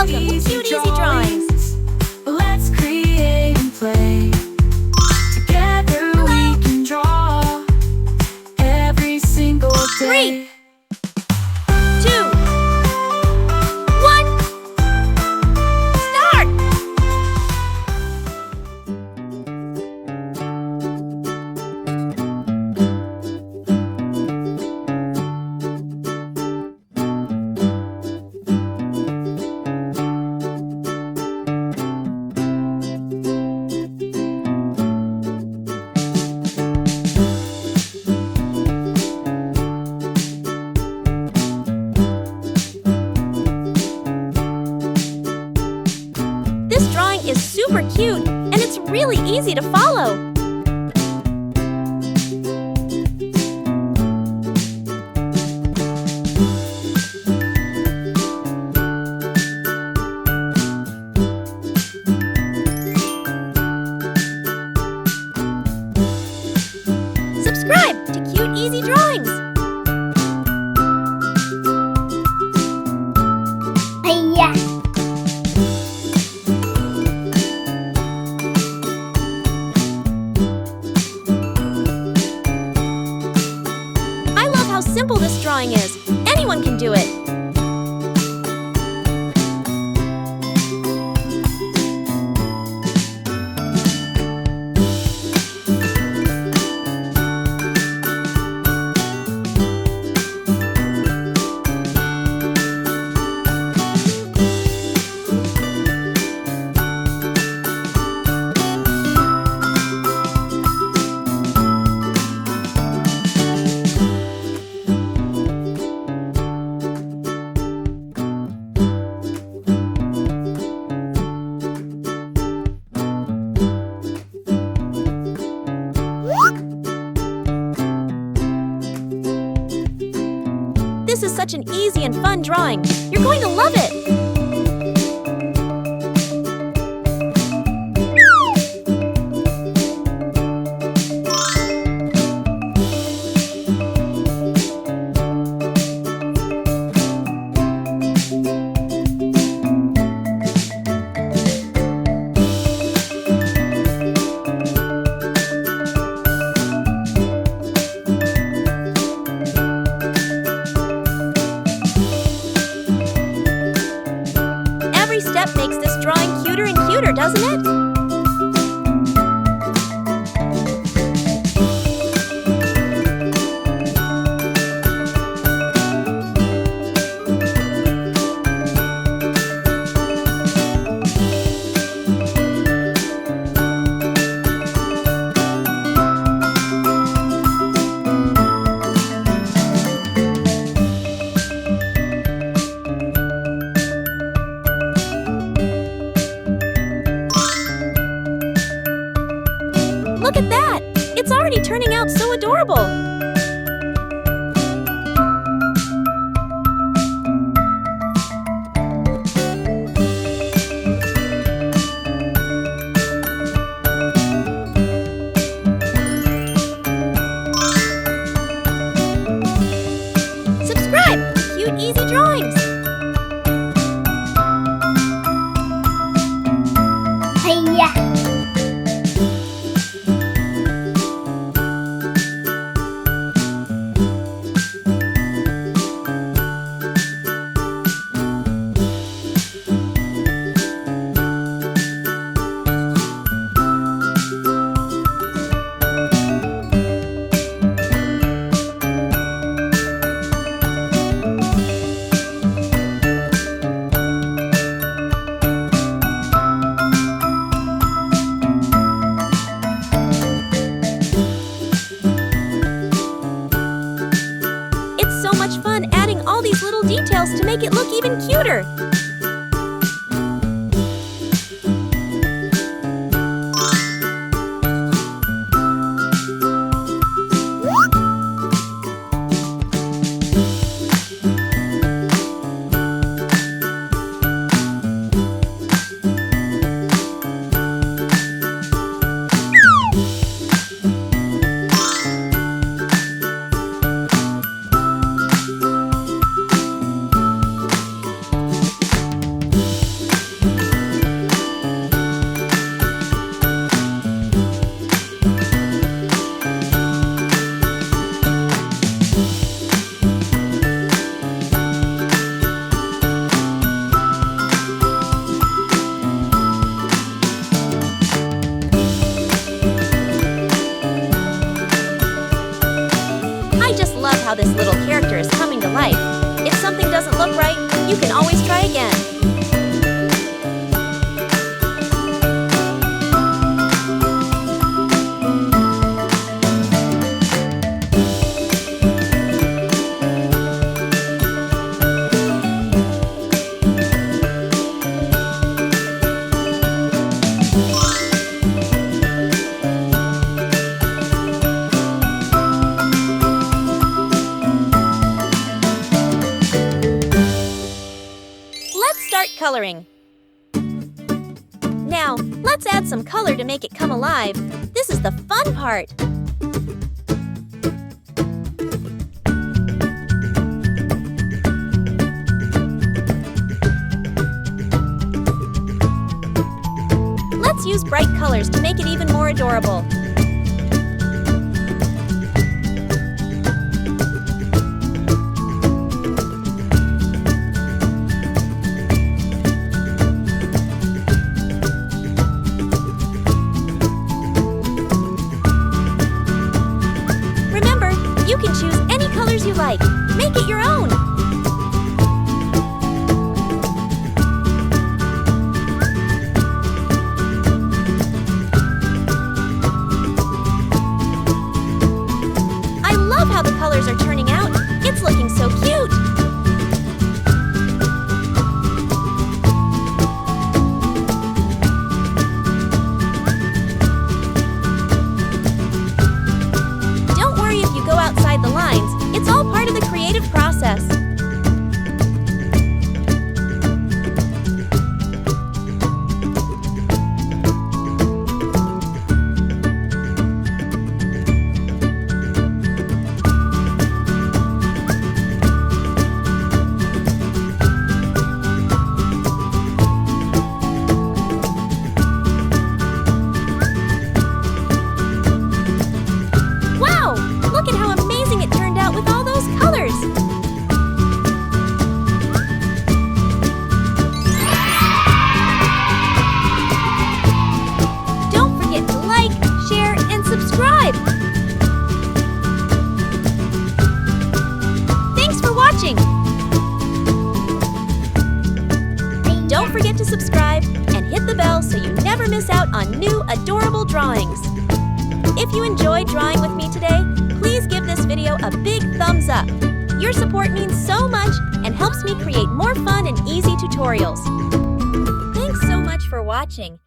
Welcome to Cute Easy Drawings. Let's create and play. Together we can draw every single day. 3, 2, 1, start! This drawing is super cute, and it's really easy to follow. Subscribe to Cute Easy Drawings. I love how simple this drawing is. Anyone can do it. This is such an easy and fun drawing. You're going to love it. Every step makes this drawing cuter and cuter, doesn't it? Look at that! It's already turning out so adorable! Subscribe to Cute Easy Drawings! Much fun adding all these little details to make it look even cuter. Now, let's add some color to make it come alive. This is the fun part. Let's use bright colors to make it even more adorable. Remember, you can choose any colors you like. Make it your own. How the colors are turning out. It's looking so cute. Don't worry if you go outside the lines. It's all part of the creative process. Look at how amazing it turned out with all those colors! Don't forget to like, share, and subscribe! Thanks for watching! Don't forget to subscribe and hit the bell so you never miss out on new adorable drawings. If you enjoyed drawing with me today, please give this video a big thumbs up. Your support means so much and helps me create more fun and easy tutorials. Thanks so much for watching.